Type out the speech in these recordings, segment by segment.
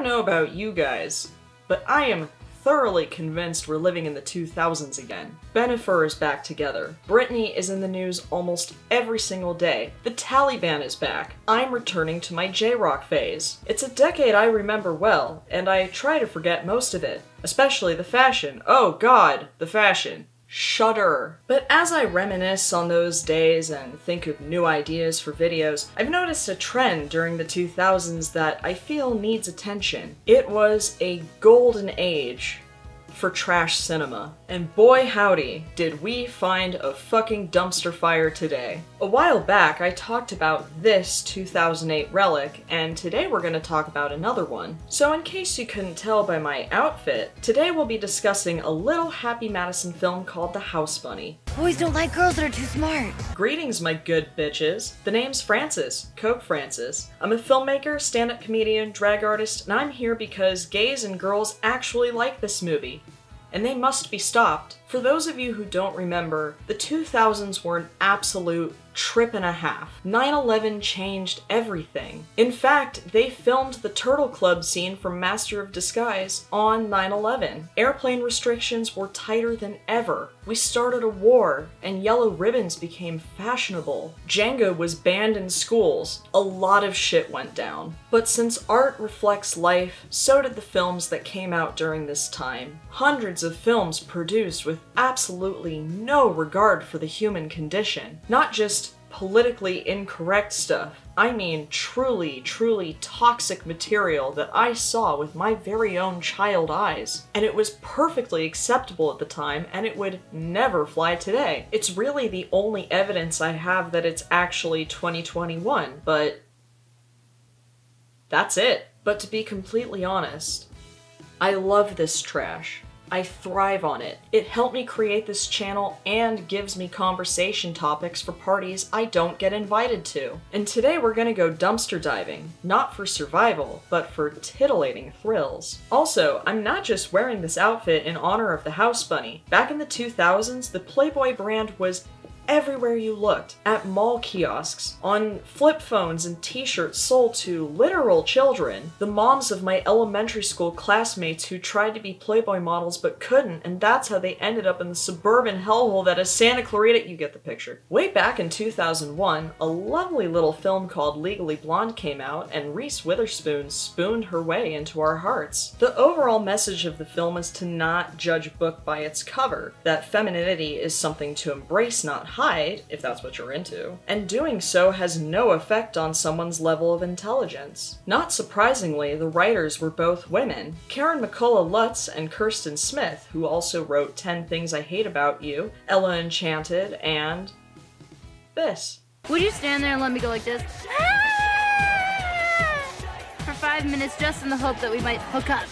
don't know about you guys, but I am thoroughly convinced we're living in the 2000s again. Bennifer is back together. Britney is in the news almost every single day. The Taliban is back. I'm returning to my J-rock phase. It's a decade I remember well, and I try to forget most of it. Especially the fashion. Oh god, the fashion. Shudder. But as I reminisce on those days and think of new ideas for videos, I've noticed a trend during the 2000s that I feel needs attention. It was a golden age for trash cinema. And boy howdy, did we find a fucking dumpster fire today. A while back, I talked about this 2008 relic, and today we're gonna talk about another one. So in case you couldn't tell by my outfit, today we'll be discussing a little Happy Madison film called The House Bunny. Boys don't like girls that are too smart. Greetings, my good bitches. The name's Francis, Coke Francis. I'm a filmmaker, stand-up comedian, drag artist, and I'm here because gays and girls actually like this movie. And they must be stopped. For those of you who don't remember, the 2000s were an absolute trip and a half. 9/11 changed everything. In fact, they filmed the Turtle Club scene from Master of Disguise on 9/11. Airplane restrictions were tighter than ever. We started a war, and yellow ribbons became fashionable. Jenga was banned in schools. A lot of shit went down. But since art reflects life, so did the films that came out during this time. Hundreds of films produced with absolutely no regard for the human condition. Not just politically incorrect stuff. I mean truly, truly toxic material that I saw with my very own child eyes. And it was perfectly acceptable at the time, and it would never fly today. It's really the only evidence I have that it's actually 2021, but that's it. But to be completely honest, I love this trash. I thrive on it. It helped me create this channel and gives me conversation topics for parties I don't get invited to. And today we're gonna go dumpster diving, not for survival, but for titillating thrills. Also, I'm not just wearing this outfit in honor of the House Bunny. Back in the 2000s, the Playboy brand was everywhere you looked. At mall kiosks, on flip phones and t-shirts sold to literal children. The moms of my elementary school classmates who tried to be Playboy models but couldn't, and that's how they ended up in the suburban hellhole that is Santa Clarita. You get the picture. Way back in 2001, a lovely little film called Legally Blonde came out, and Reese Witherspoon spooned her way into our hearts. The overall message of the film is to not judge a book by its cover, that femininity is something to embrace, not hide, if that's what you're into, and doing so has no effect on someone's level of intelligence. Not surprisingly, the writers were both women, Karen McCullough Lutz and Kirsten Smith, who also wrote 10 Things I Hate About You, Ella Enchanted, and this. Would you stand there and let me go like this? For 5 minutes just in the hope that we might hook up?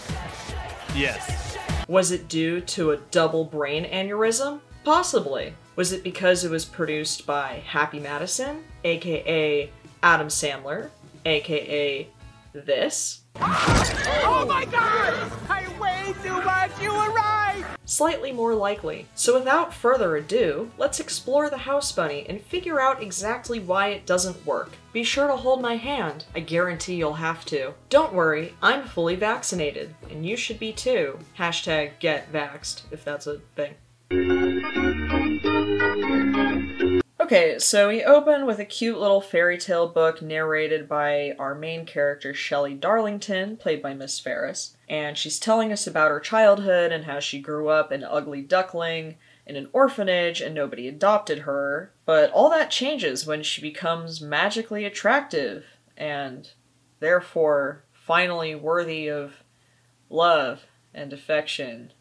Yes. Was it due to a double brain aneurysm? Possibly. Was it because it was produced by Happy Madison, aka Adam Sandler, aka this? Oh my god! I weigh too much, you were right! Slightly more likely. So without further ado, let's explore the House Bunny and figure out exactly why it doesn't work. Be sure to hold my hand. I guarantee you'll have to. Don't worry, I'm fully vaccinated, and you should be too. Hashtag get vaxxed, if that's a thing. Okay, so we open with a cute little fairy tale book narrated by our main character, Shelley Darlington, played by Miss Ferris. And she's telling us about her childhood and how she grew up an ugly duckling in an orphanage and nobody adopted her. But all that changes when she becomes magically attractive and therefore finally worthy of love and affection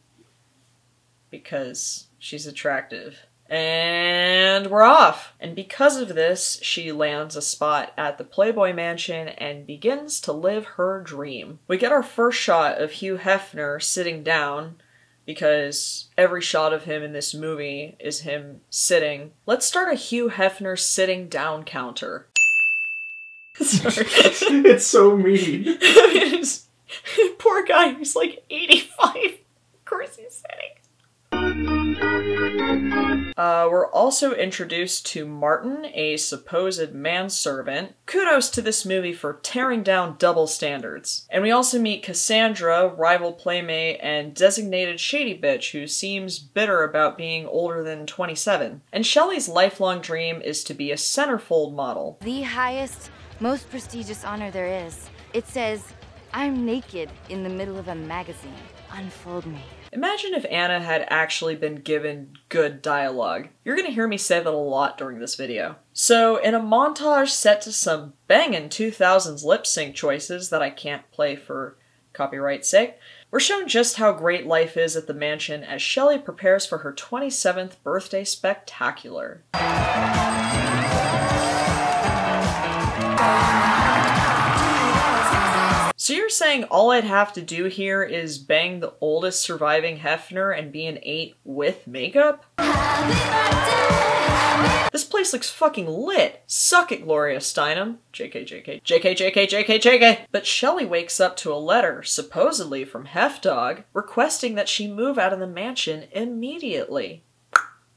because she's attractive. And we're off! And because of this, she lands a spot at the Playboy Mansion and begins to live her dream. We get our first shot of Hugh Hefner sitting down, because every shot of him in this movie is him sitting. Let's start a Hugh Hefner sitting down counter. Sorry. It's so mean. Poor guy, he's like 85. Of course he's sitting. We're also introduced to Martin, a supposed manservant. Kudos to this movie for tearing down double standards. And we also meet Cassandra, rival playmate and designated shady bitch who seems bitter about being older than 27. And Shelley's lifelong dream is to be a centerfold model. The highest, most prestigious honor there is. It says, I'm naked in the middle of a magazine. Unfold me. Imagine if Anna had actually been given good dialogue. You're gonna hear me say that a lot during this video. So, in a montage set to some bangin' 2000s lip sync choices that I can't play for copyright's sake, we're shown just how great life is at the mansion as Shelley prepares for her 27th birthday spectacular. So you're saying all I'd have to do here is bang the oldest surviving Hefner and be an 8 with makeup? This place looks fucking lit! Suck it, Gloria Steinem. JK, JK, JK, JK, JK, JK! But Shelley wakes up to a letter, supposedly from Hefdog, requesting that she move out of the mansion immediately.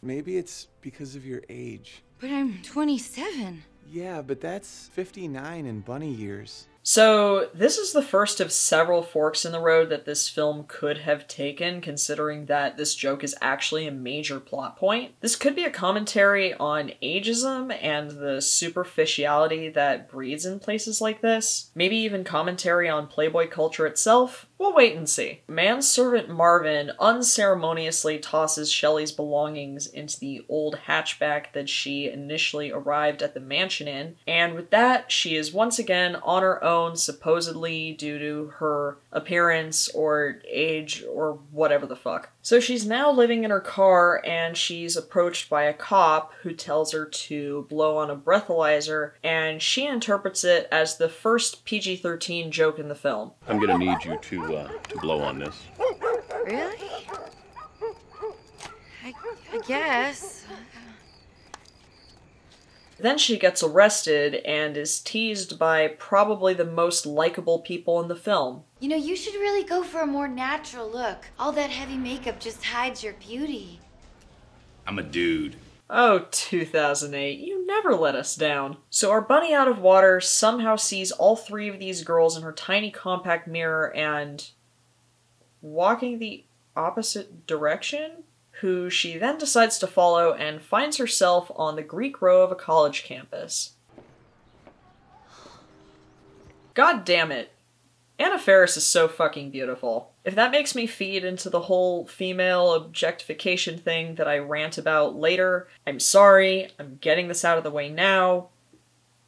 Maybe it's because of your age. But I'm 27. Yeah, but that's 59 in bunny years. So, this is the first of several forks in the road that this film could have taken, considering that this joke is actually a major plot point. This could be a commentary on ageism and the superficiality that breeds in places like this. Maybe even commentary on Playboy culture itself. We'll wait and see. Manservant Marvin unceremoniously tosses Shelley's belongings into the old hatchback that she initially arrived at the mansion in, and with that, she is once again on her own, supposedly due to her appearance or age or whatever the fuck. So she's now living in her car, and she's approached by a cop who tells her to blow on a breathalyzer, and she interprets it as the first PG-13 joke in the film. I'm gonna need you to blow on this. Really? I guess. Then she gets arrested and is teased by probably the most likable people in the film. You know, you should really go for a more natural look. All that heavy makeup just hides your beauty. I'm a dude. Oh, 2008, you never let us down. So our bunny out of water somehow sees all three of these girls in her tiny compact mirror and walking the opposite direction, who she then decides to follow and finds herself on the Greek row of a college campus. God damn it. Anna Faris is so fucking beautiful. If that makes me feed into the whole female objectification thing that I rant about later, I'm sorry, I'm getting this out of the way now.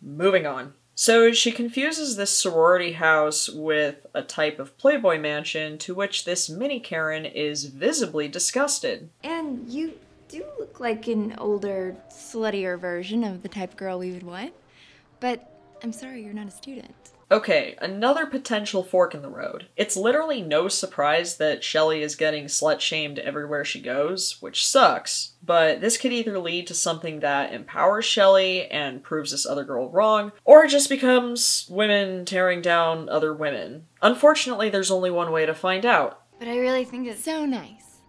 Moving on. So she confuses this sorority house with a type of Playboy mansion, to which this mini Karen is visibly disgusted. And you do look like an older, sluttier version of the type of girl we would want. But I'm sorry, you're not a student. Okay, another potential fork in the road. It's literally no surprise that Shelley is getting slut-shamed everywhere she goes, which sucks, but this could either lead to something that empowers Shelley and proves this other girl wrong, or it just becomes women tearing down other women. Unfortunately, there's only one way to find out. But I really think it's so nice.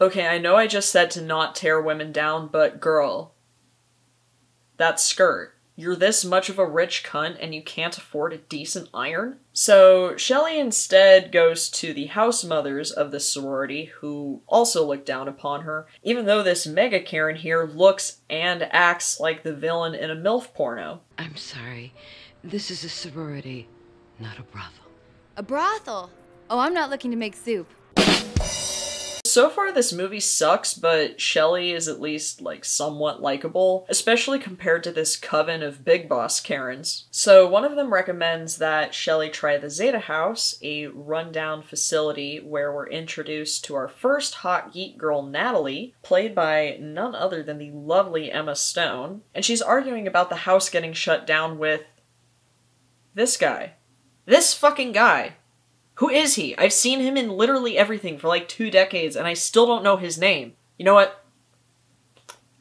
Okay, I know I just said to not tear women down, but girl, that skirt. You're this much of a rich cunt and you can't afford a decent iron? So Shelley instead goes to the house mothers of the sorority, who also look down upon her, even though this mega Karen here looks and acts like the villain in a MILF porno. I'm sorry. This is a sorority, not a brothel. A brothel? Oh, I'm not looking to make soup. So far this movie sucks, but Shelley is at least, like, somewhat likable, especially compared to this coven of big boss Karens. So one of them recommends that Shelley try the Zeta House, a rundown facility where we're introduced to our first hot geek girl, Natalie, played by none other than the lovely Emma Stone, and she's arguing about the house getting shut down with this guy. This fucking guy. Who is he? I've seen him in literally everything for like 2 decades and I still don't know his name. You know what?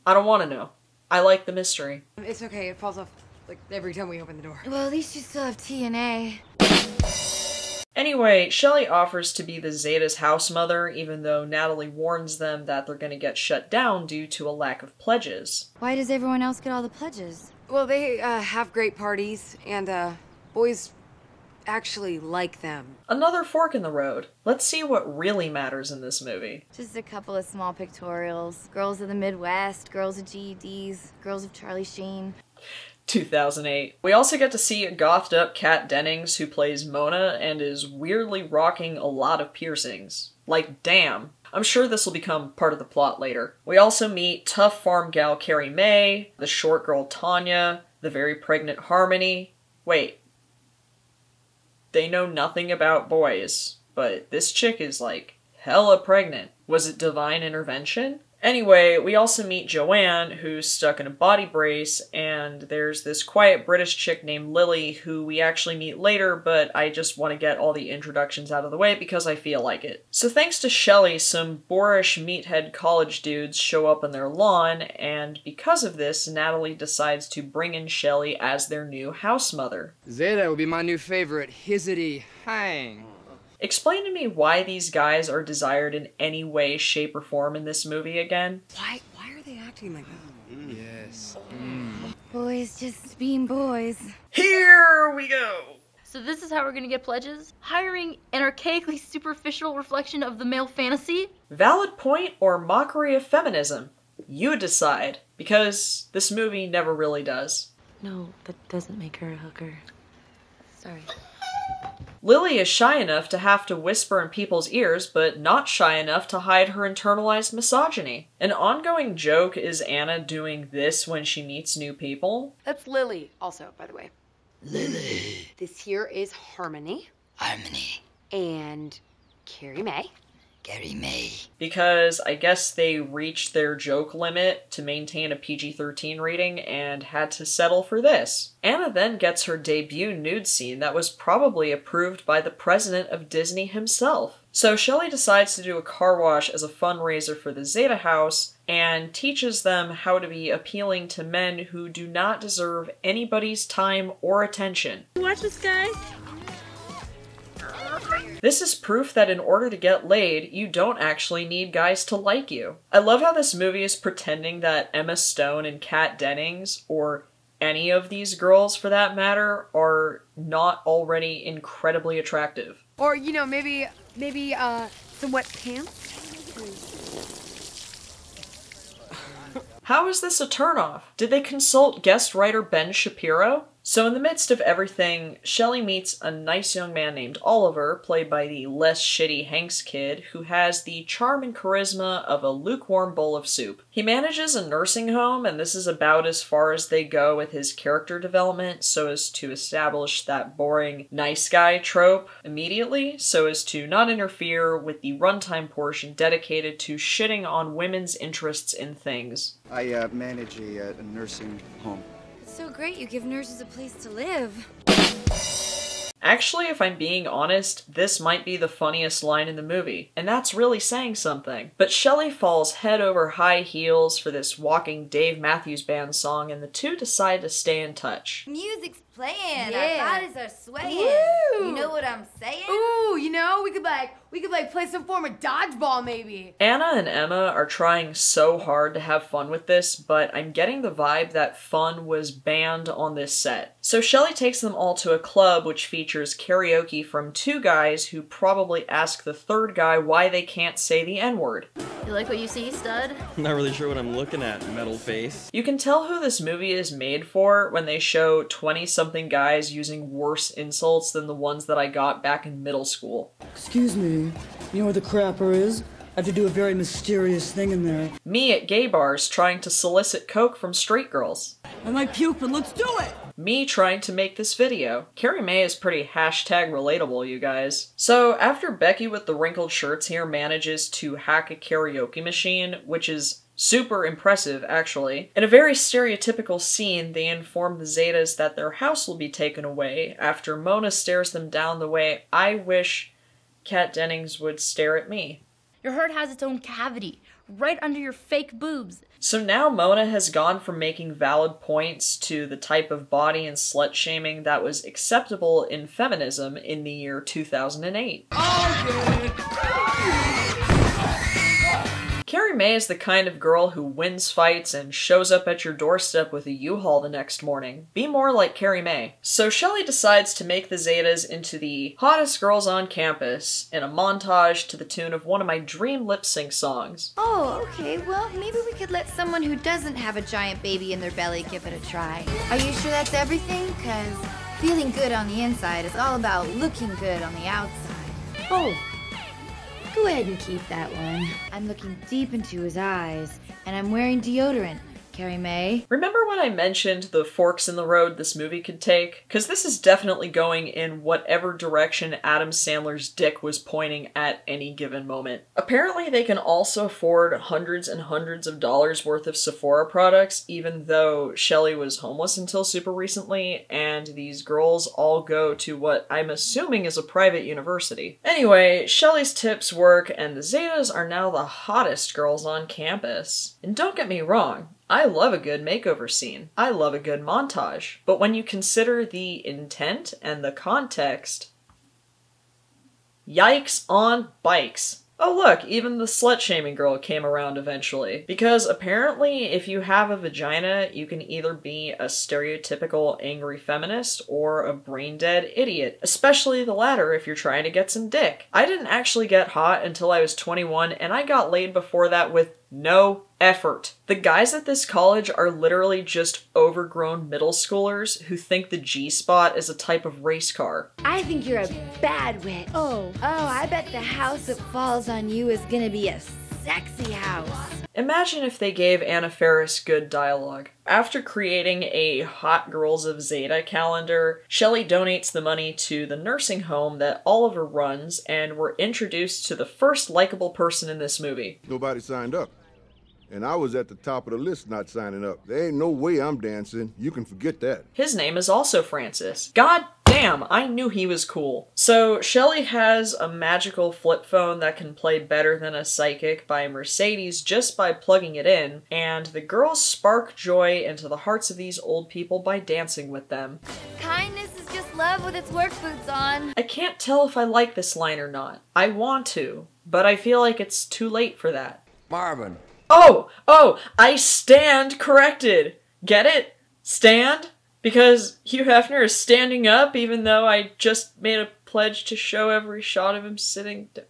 I don't want to know. I like the mystery. It's okay, it falls off like every time we open the door. Well, at least you still have TNA. Anyway, Shelley offers to be the Zeta's house mother, even though Natalie warns them that they're gonna get shut down due to a lack of pledges. Why does everyone else get all the pledges? Well, they have great parties, and boys actually like them. Another fork in the road. Let's see what really matters in this movie. Just a couple of small pictorials. Girls of the Midwest, girls of GEDs, girls of Charlie Sheen. 2008. We also get to see a gothed up Kat Dennings who plays Mona and is weirdly rocking a lot of piercings. Like, damn. I'm sure this will become part of the plot later. We also meet tough farm gal Carrie Mae, the short girl Tanya, the very pregnant Harmony. Wait. They know nothing about boys, but this chick is like hella pregnant. Was it divine intervention? Anyway, we also meet Joanne, who's stuck in a body brace, and there's this quiet British chick named Lily, who we actually meet later, but I just want to get all the introductions out of the way because I feel like it. So thanks to Shelley, some boorish meathead college dudes show up on their lawn, and because of this, Natalie decides to bring in Shelley as their new house mother. Zeta will be my new favorite, Hizzity Hang. Explain to me why these guys are desired in any way, shape, or form in this movie again. Why are they acting like that? Yes. Boys just being boys. Here we go! So this is how we're gonna get pledges? Hiring an archaically superficial reflection of the male fantasy? Valid point or mockery of feminism? You decide, because this movie never really does. No, that doesn't make her a hooker. Sorry. Lily is shy enough to have to whisper in people's ears, but not shy enough to hide her internalized misogyny. An ongoing joke is Anna doing this when she meets new people. That's Lily, also, by the way. Lily. This here is Harmony. Harmony. And Carrie Mae. Carrie Mae. Because I guess they reached their joke limit to maintain a PG-13 rating and had to settle for this. Anna then gets her debut nude scene that was probably approved by the president of Disney himself. So Shelley decides to do a car wash as a fundraiser for the Zeta House and teaches them how to be appealing to men who do not deserve anybody's time or attention. Watch this guy. This is proof that in order to get laid, you don't actually need guys to like you. I love how this movie is pretending that Emma Stone and Kat Dennings, or any of these girls for that matter, are not already incredibly attractive. Or, you know, maybe some wet pants? How is this a turnoff? Did they consult guest writer Ben Shapiro? So in the midst of everything, Shelley meets a nice young man named Oliver, played by the less shitty Hanks kid, who has the charm and charisma of a lukewarm bowl of soup. He manages a nursing home, and this is about as far as they go with his character development, so as to establish that boring nice guy trope immediately, so as to not interfere with the runtime portion dedicated to shitting on women's interests in things. I manage a nursing home. It's so great you give nurses a place to live. Actually, if I'm being honest, this might be the funniest line in the movie, and that's really saying something. But Shelley falls head over high heels for this walking Dave Matthews Band song, and the two decide to stay in touch. Music's playing, Yeah. our bodies are swaying. Woo! You know what I'm saying? Ooh, you know, we could play some form of dodgeball maybe. Anna and Emma are trying so hard to have fun with this, but I'm getting the vibe that fun was banned on this set. So Shelley takes them all to a club which features karaoke from two guys who probably ask the third guy why they can't say the N-word. You like what you see, stud? I'm not really sure what I'm looking at, metal face. You can tell who this movie is made for when they show 20-something guys using worse insults than the ones that I got back in middle school. Excuse me, you know where the crapper is? I have to do a very mysterious thing in there. Me at gay bars trying to solicit coke from straight girls. I might puke, but let's do it! Me trying to make this video. Carrie Mae is pretty hashtag relatable, you guys. So after Becky with the wrinkled shirts here manages to hack a karaoke machine, which is super impressive, actually. In a very stereotypical scene, they inform the Zetas that their house will be taken away after Mona stares them down the way I wish Kat Dennings would stare at me. Your heart has its own cavity, right under your fake boobs. So now Mona has gone from making valid points to the type of body and slut-shaming that was acceptable in feminism in the year 2008. Carrie Mae is the kind of girl who wins fights and shows up at your doorstep with a U-Haul the next morning. Be more like Carrie Mae. So Shelley decides to make the Zetas into the hottest girls on campus in a montage to the tune of one of my dream lip-sync songs. Oh, okay, well, maybe we could let someone who doesn't have a giant baby in their belly give it a try. Are you sure that's everything? Because feeling good on the inside is all about looking good on the outside. Oh. Go ahead and keep that one. I'm looking deep into his eyes, and I'm wearing deodorant. Carrie Mae. Remember when I mentioned the forks in the road this movie could take? Because this is definitely going in whatever direction Adam Sandler's dick was pointing at any given moment. Apparently they can also afford hundreds and hundreds of dollars worth of Sephora products, even though Shelley was homeless until super recently, and these girls all go to what I'm assuming is a private university. Anyway, Shelley's tips work, and the Zetas are now the hottest girls on campus. And don't get me wrong, I love a good makeover scene. I love a good montage. But when you consider the intent and the context, yikes on bikes. Oh look, even the slut-shaming girl came around eventually. Because apparently if you have a vagina, you can either be a stereotypical angry feminist or a brain-dead idiot. Especially the latter if you're trying to get some dick. I didn't actually get hot until I was 21, and I got laid before that with no effort. The guys at this college are literally just overgrown middle schoolers who think the G-spot is a type of race car. I think you're a bad witch. Oh, I bet the house that falls on you is gonna be a sexy house. Imagine if they gave Anna Faris good dialogue. After creating a Hot Girls of Zeta calendar, Shelley donates the money to the nursing home that Oliver runs, and we're introduced to the first likable person in this movie. Nobody signed up. And I was at the top of the list not signing up. There ain't no way I'm dancing. You can forget that. His name is also Francis. God damn, I knew he was cool. So Shelley has a magical flip phone that can play Better Than a Psychic by Mercedes just by plugging it in, and the girls spark joy into the hearts of these old people by dancing with them. Kindness is just love with its work boots on. I can't tell if I like this line or not. I want to, but I feel like it's too late for that. Marvin. Oh, I stand corrected. Get it? Stand? Because Hugh Hefner is standing up even though I just made a pledge to show every shot of him sitting down.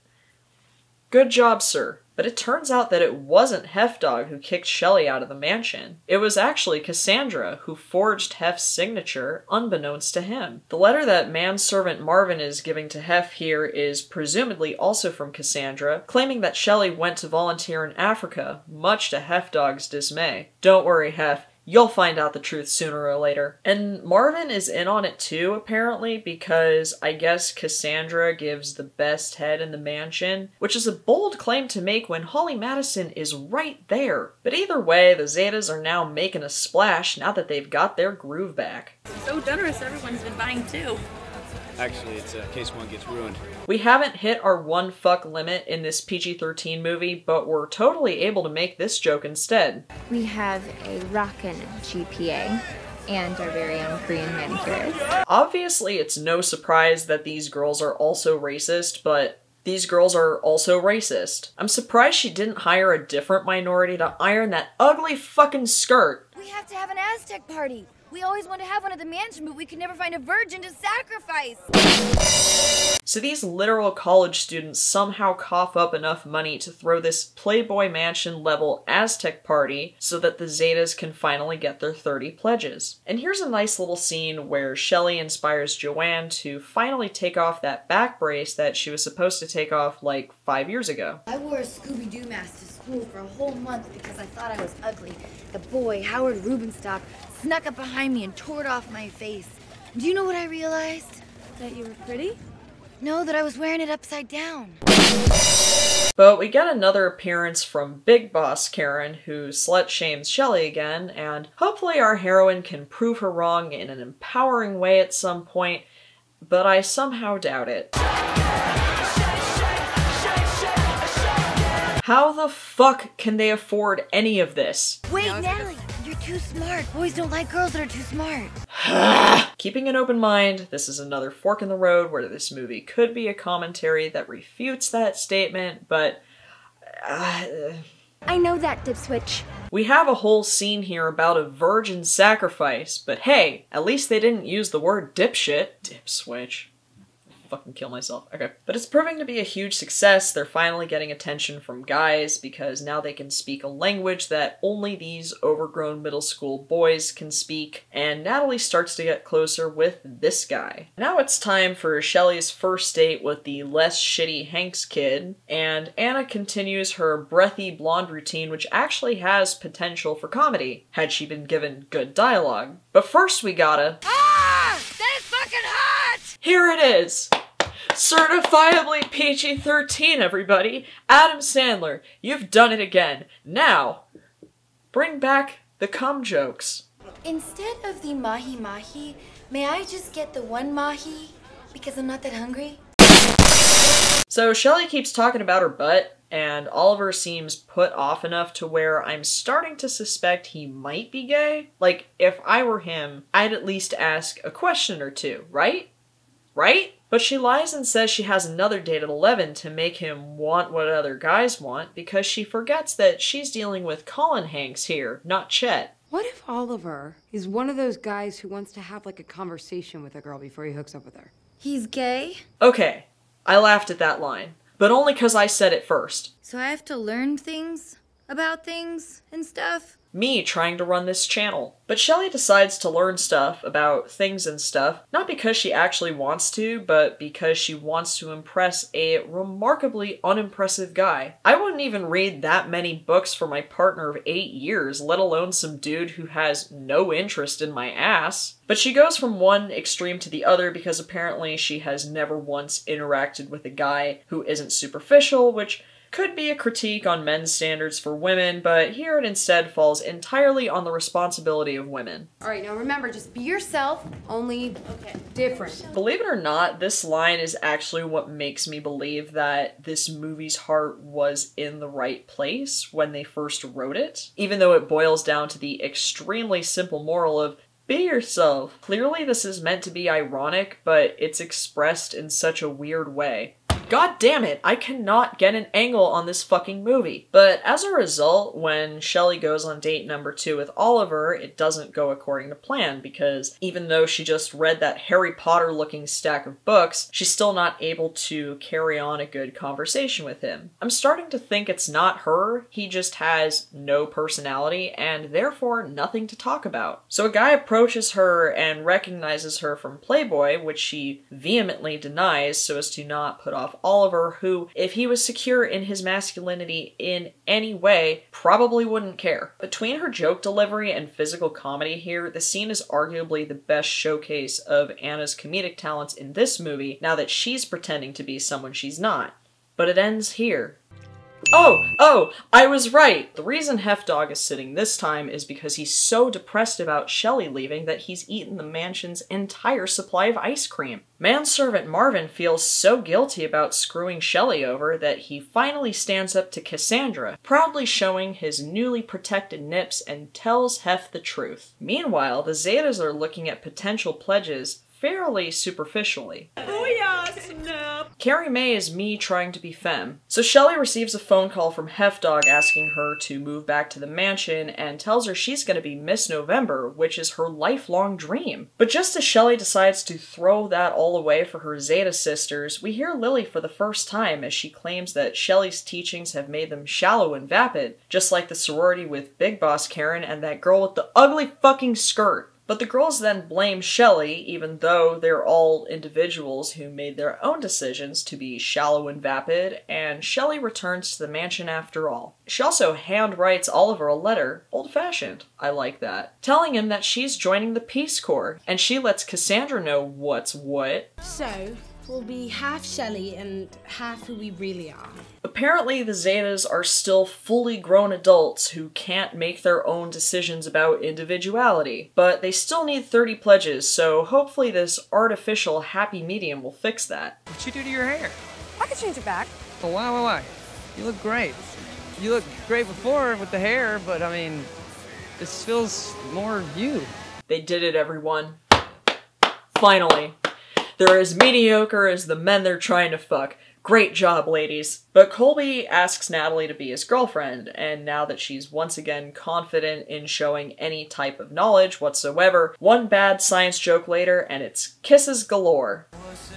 Good job, sir. But it turns out that it wasn't Hefdog who kicked Shelley out of the mansion. It was actually Cassandra who forged Hef's signature unbeknownst to him. The letter that manservant Marvin is giving to Hef here is presumably also from Cassandra, claiming that Shelley went to volunteer in Africa, much to Hefdog's dismay. Don't worry, Hef. You'll find out the truth sooner or later. And Marvin is in on it too, apparently, because I guess Cassandra gives the best head in the mansion, which is a bold claim to make when Holly Madison is right there. But either way, the Zetas are now making a splash now that they've got their groove back. So generous, everyone's been buying two. Actually, it's in case one gets ruined. We haven't hit our one fuck limit in this PG-13 movie, but we're totally able to make this joke instead. We have a rockin' GPA and our very own Korean manicurist. Obviously, it's no surprise that these girls are also racist, but these girls are also racist. I'm surprised she didn't hire a different minority to iron that ugly fucking skirt. We have to have an Aztec party. We always want to have one at the mansion, but we could never find a virgin to sacrifice. So these literal college students somehow cough up enough money to throw this Playboy Mansion level Aztec party so that the Zetas can finally get their 30 pledges. And here's a nice little scene where Shelley inspires Joanne to finally take off that back brace that she was supposed to take off like 5 years ago. I wore a Scooby-Doo mask to school for a whole month because I thought I was ugly. The boy, Howard Rubenstock, snuck up behind me and tore it off my face. Do you know what I realized? That you were pretty? No, that I was wearing it upside down. But we get another appearance from Big Boss Karen, who slut-shames Shelley again, and hopefully our heroine can prove her wrong in an empowering way at some point, but I somehow doubt it. How the fuck can they afford any of this? Wait, Natalie, you're too smart. Boys don't like girls that are too smart. Keeping an open mind, this is another fork in the road where this movie could be a commentary that refutes that statement, but I know that, dipswitch. we have a whole scene here about a virgin sacrifice, but hey, at least they didn't use the word dipshit. Dipswitch. Fucking kill myself. Okay. But it's proving to be a huge success. They're finally getting attention from guys because now they can speak a language that only these overgrown middle school boys can speak, and Natalie starts to get closer with this guy. Now it's time for Shelley's first date with the less shitty Hanks kid, and Anna continues her breathy blonde routine, which actually has potential for comedy, had she been given good dialogue. But first we gotta... Ah! That is fucking hot! Here it is! Certifiably PG-13, everybody! Adam Sandler, you've done it again. Now, bring back the cum jokes. Instead of the mahi-mahi, may I just get the one mahi? Because I'm not that hungry. So Shelley keeps talking about her butt, and Oliver seems put off enough to where I'm starting to suspect he might be gay. Like, if I were him, I'd at least ask a question or two, right? Right? But she lies and says she has another date at 11 to make him want what other guys want because she forgets that she's dealing with Colin Hanks here, not Chet. What if Oliver is one of those guys who wants to have like a conversation with a girl before he hooks up with her? He's gay? Okay, I laughed at that line, but only because I said it first. So I have to learn things about things and stuff? Me trying to run this channel. But Shelley decides to learn stuff about things and stuff, not because she actually wants to, but because she wants to impress a remarkably unimpressive guy. I wouldn't even read that many books for my partner of 8 years, let alone some dude who has no interest in my ass. But she goes from one extreme to the other because apparently she has never once interacted with a guy who isn't superficial, which could be a critique on men's standards for women, but here it instead falls entirely on the responsibility of women. All right, now remember, just be yourself, only different. Believe it or not, this line is actually what makes me believe that this movie's heart was in the right place when they first wrote it, even though it boils down to the extremely simple moral of be yourself. Clearly this is meant to be ironic, but it's expressed in such a weird way. God damn it, I cannot get an angle on this fucking movie. But as a result, when Shelley goes on date number 2 with Oliver, it doesn't go according to plan because even though she just read that Harry Potter looking stack of books, she's still not able to carry on a good conversation with him. I'm starting to think it's not her, he just has no personality and therefore nothing to talk about. So a guy approaches her and recognizes her from Playboy, which she vehemently denies so as to not put off Oliver, who, if he was secure in his masculinity in any way, probably wouldn't care. Between her joke delivery and physical comedy here, the scene is arguably the best showcase of Anna's comedic talents in this movie, now that she's pretending to be someone she's not. But it ends here. Oh, I was right! The reason Hefdog is sitting this time is because he's so depressed about Shelley leaving that he's eaten the mansion's entire supply of ice cream. Manservant Marvin feels so guilty about screwing Shelley over that he finally stands up to Cassandra, proudly showing his newly protected nips and tells Hef the truth. Meanwhile, the Zetas are looking at potential pledges fairly superficially. Booyah, snap! Carrie Mae is me trying to be femme. So Shelley receives a phone call from Hefdog asking her to move back to the mansion and tells her she's gonna be Miss November, which is her lifelong dream. But just as Shelley decides to throw that all away for her Zeta sisters, we hear Lily for the first time as she claims that Shelley's teachings have made them shallow and vapid, just like the sorority with Big Boss Karen and that girl with the ugly fucking skirt. But the girls then blame Shelley, even though they're all individuals who made their own decisions to be shallow and vapid, and Shelley returns to the mansion after all. She also handwrites Oliver a letter, old-fashioned, I like that, telling him that she's joining the Peace Corps, and she lets Cassandra know what's what. So, we'll be half Shelley and half who we really are. Apparently the Zetas are still fully grown adults who can't make their own decisions about individuality, but they still need 30 pledges, so hopefully this artificial happy medium will fix that. What'd you do to your hair? I could change it back. Oh, why? You look great. You looked great before with the hair, but I mean, this feels more you. They did it, everyone. Finally. They're as mediocre as the men they're trying to fuck. Great job, ladies. But Colby asks Natalie to be his girlfriend, and now that she's once again confident in showing any type of knowledge whatsoever, one bad science joke later, and it's kisses galore.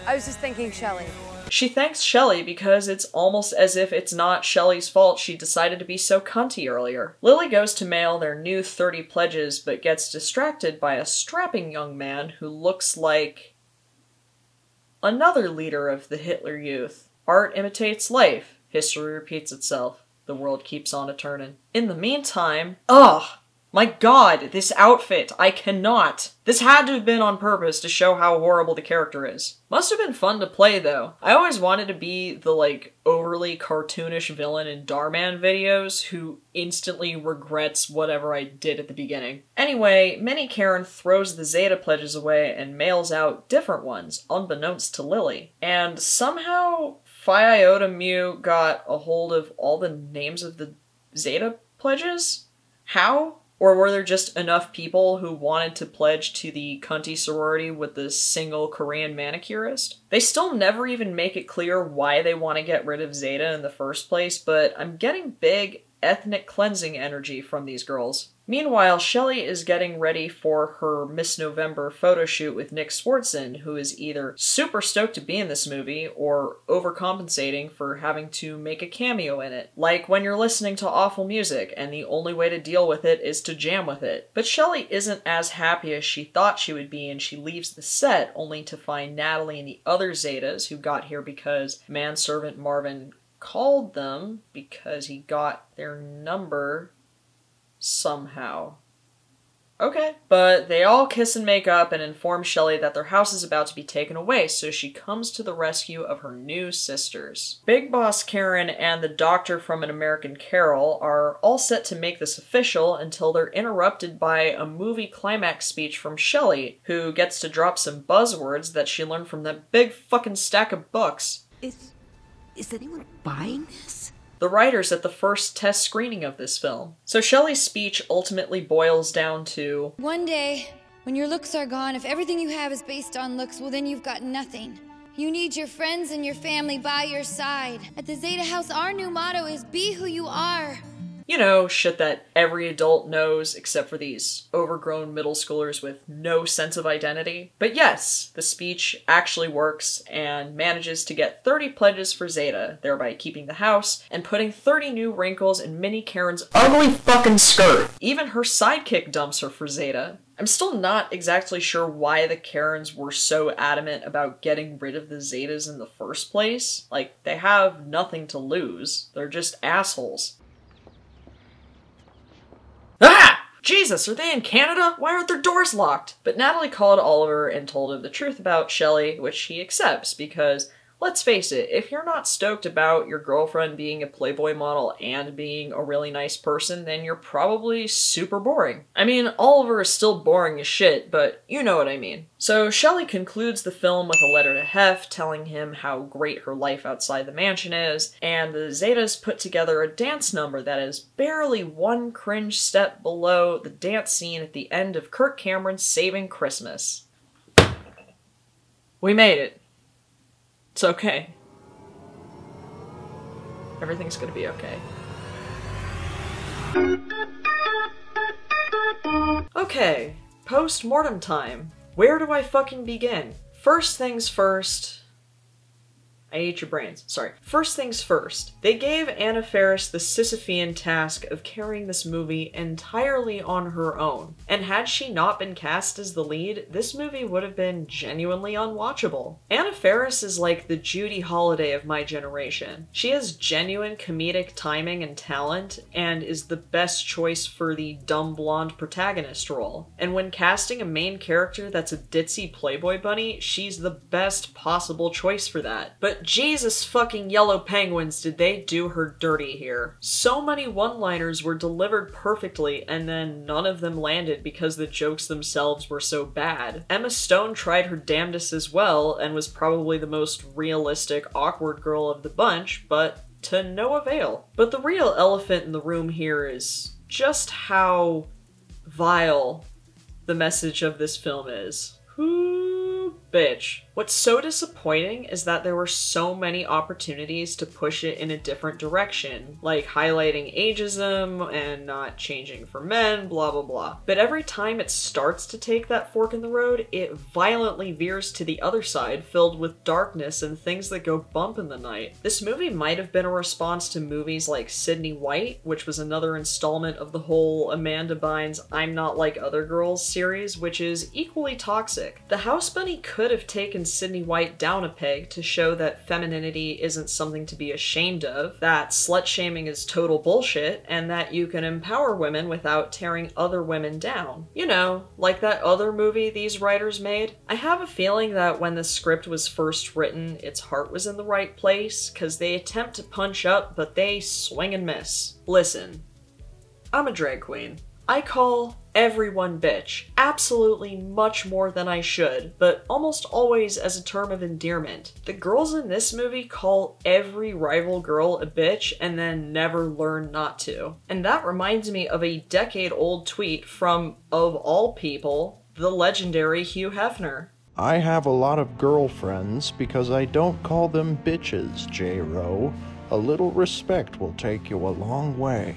I was just thinking Shelley. She thanks Shelley because it's almost as if it's not Shelley's fault she decided to be so cunty earlier. Lily goes to mail their new 30 pledges, but gets distracted by a strapping young man who looks like another leader of the Hitler Youth. Art imitates life. History repeats itself. The world keeps on a-turnin'. In the meantime, ugh! My god, this outfit, I cannot. This had to have been on purpose to show how horrible the character is. Must have been fun to play though. I always wanted to be the overly cartoonish villain in Darman videos who instantly regrets whatever I did at the beginning. Anyway, Minnie Karen throws the Zeta pledges away and mails out different ones, unbeknownst to Lily. And somehow Phi Iota Mu got a hold of all the names of the Zeta pledges? How? Or were there just enough people who wanted to pledge to the cunty sorority with the single Korean manicurist? They still never even make it clear why they want to get rid of Zeta in the first place, but I'm getting big ethnic cleansing energy from these girls. Meanwhile, Shelley is getting ready for her Miss November photo shoot with Nick Swartzen, who is either super stoked to be in this movie or overcompensating for having to make a cameo in it. Like when you're listening to awful music and the only way to deal with it is to jam with it. But Shelley isn't as happy as she thought she would be, and she leaves the set only to find Natalie and the other Zetas who got here because manservant Marvin called them because he got their number somehow. Okay. But they all kiss and make up and inform Shelley that their house is about to be taken away, so she comes to the rescue of her new sisters. Big Boss Karen and the doctor from An American Carol are all set to make this official until they're interrupted by a movie climax speech from Shelley, who gets to drop some buzzwords that she learned from that big fucking stack of books. Is anyone buying this? The writers at the first test screening of this film. So Shelley's speech ultimately boils down to, one day, when your looks are gone, if everything you have is based on looks, well then you've got nothing. You need your friends and your family by your side. At the Zeta House, our new motto is be who you are. You know, shit that every adult knows except for these overgrown middle schoolers with no sense of identity. But yes, the speech actually works and manages to get 30 pledges for Zeta, thereby keeping the house and putting 30 new wrinkles in Minnie Karen's ugly fucking skirt. Even her sidekick dumps her for Zeta. I'm still not exactly sure why the Karens were so adamant about getting rid of the Zetas in the first place. Like, they have nothing to lose. They're just assholes. Ah! Jesus, are they in Canada? Why aren't their doors locked? But Natalie called Oliver and told him the truth about Shelley, which he accepts because, let's face it, if you're not stoked about your girlfriend being a Playboy model and being a really nice person, then you're probably super boring. I mean, Oliver is still boring as shit, but you know what I mean. So Shelley concludes the film with a letter to Hef telling him how great her life outside the mansion is, and the Zetas put together a dance number that is barely one cringe step below the dance scene at the end of Kirk Cameron's Saving Christmas. We made it. It's okay. Everything's gonna be okay. Okay, post-mortem time. Where do I fucking begin? First things first... I ate your brains. Sorry. First things first. They gave Anna Faris the Sisyphean task of carrying this movie entirely on her own. And had she not been cast as the lead, this movie would have been genuinely unwatchable. Anna Faris is like the Judy Holliday of my generation. She has genuine comedic timing and talent, and is the best choice for the dumb blonde protagonist role. And when casting a main character that's a ditzy Playboy bunny, she's the best possible choice for that. But But Jesus fucking yellow penguins, did they do her dirty here. So many one-liners were delivered perfectly and then none of them landed because the jokes themselves were so bad. Emma Stone tried her damnedest as well and was probably the most realistic, awkward girl of the bunch, but to no avail. But the real elephant in the room here is just how vile the message of this film is. Ooh, bitch. What's so disappointing is that there were so many opportunities to push it in a different direction, like highlighting ageism and not changing for men, blah blah blah. But every time it starts to take that fork in the road, it violently veers to the other side, filled with darkness and things that go bump in the night. This movie might have been a response to movies like Sydney White, which was another installment of the whole Amanda Bynes' I'm Not Like Other Girls series, which is equally toxic. The House Bunny could have taken Sydney White down a peg to show that femininity isn't something to be ashamed of, that slut-shaming is total bullshit, and that you can empower women without tearing other women down. You know, like that other movie these writers made. I have a feeling that when the script was first written, its heart was in the right place, cause they attempt to punch up, but they swing and miss. Listen, I'm a drag queen. I call everyone bitch, absolutely much more than I should, but almost always as a term of endearment. The girls in this movie call every rival girl a bitch and then never learn not to. And that reminds me of a decade-old tweet from, of all people, the legendary Hugh Hefner. I have a lot of girlfriends because I don't call them bitches, J-Ro. A little respect will take you a long way.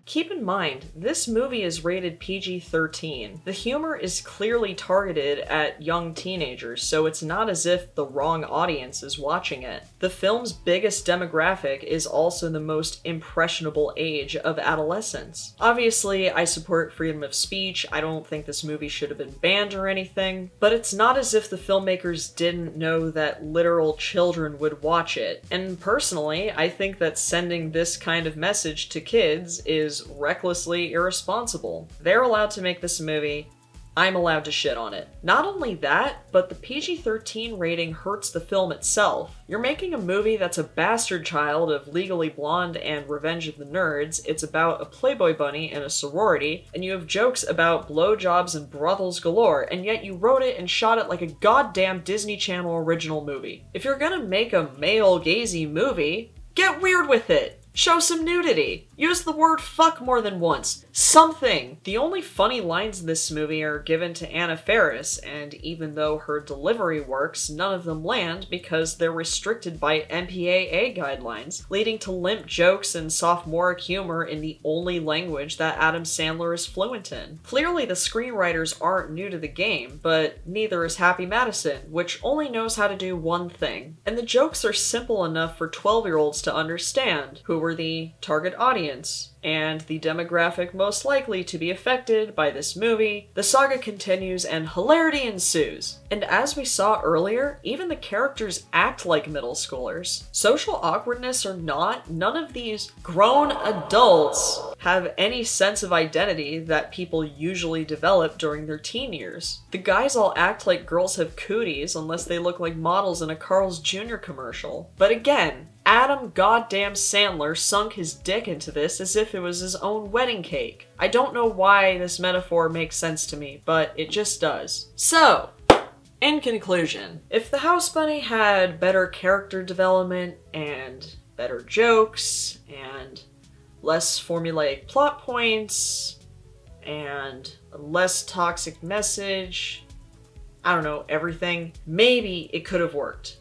Keep in mind, this movie is rated PG-13. The humor is clearly targeted at young teenagers, so it's not as if the wrong audience is watching it. The film's biggest demographic is also the most impressionable age of adolescence. Obviously, I support freedom of speech. I don't think this movie should have been banned or anything, but it's not as if the filmmakers didn't know that literal children would watch it. And personally, I think that sending this kind of message to kids is recklessly irresponsible. They're allowed to make this movie. I'm allowed to shit on it. Not only that, but the PG-13 rating hurts the film itself. You're making a movie that's a bastard child of Legally Blonde and Revenge of the Nerds. It's about a Playboy bunny and a sorority, and you have jokes about blowjobs and brothels galore, and yet you wrote it and shot it like a goddamn Disney Channel original movie. If you're gonna make a male-gazy movie, get weird with it. Show some nudity. Use the word fuck more than once. Something. The only funny lines in this movie are given to Anna Faris, and even though her delivery works, none of them land because they're restricted by MPAA guidelines, leading to limp jokes and sophomoric humor in the only language that Adam Sandler is fluent in. Clearly the screenwriters aren't new to the game, but neither is Happy Madison, which only knows how to do one thing. And the jokes are simple enough for 12-year-olds to understand, who were the target audience, and the demographic most likely to be affected by this movie. The saga continues and hilarity ensues. And as we saw earlier, even the characters act like middle schoolers. Social awkwardness or not, none of these grown adults have any sense of identity that people usually develop during their teen years. The guys all act like girls have cooties unless they look like models in a Carl's Jr. commercial. But again, Adam goddamn Sandler sunk his dick into this as if it was his own wedding cake. I don't know why this metaphor makes sense to me, but it just does. So, in conclusion, if the House Bunny had better character development and better jokes and less formulaic plot points and a less toxic message, I don't know, everything, maybe it could have worked.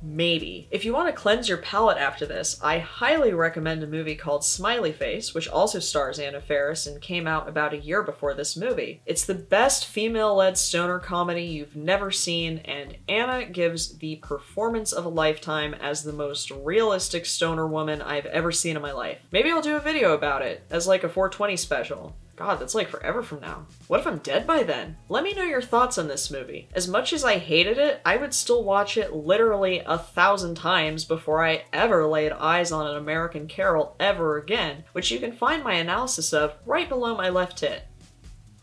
Maybe. If you want to cleanse your palate after this, I highly recommend a movie called Smiley Face, which also stars Anna Faris and came out about a year before this movie. It's the best female-led stoner comedy you've never seen, and Anna gives the performance of a lifetime as the most realistic stoner woman I've ever seen in my life. Maybe I'll do a video about it as like a 420 special. God, that's like forever from now. What if I'm dead by then? Let me know your thoughts on this movie. As much as I hated it, I would still watch it literally 1,000 times before I ever laid eyes on An American Carol ever again, which you can find my analysis of right below my left tit.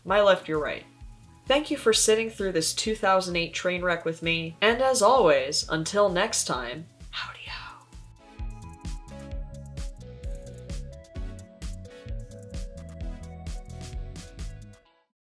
My left, your right. Thank you for sitting through this 2008 train wreck with me, and as always, until next time,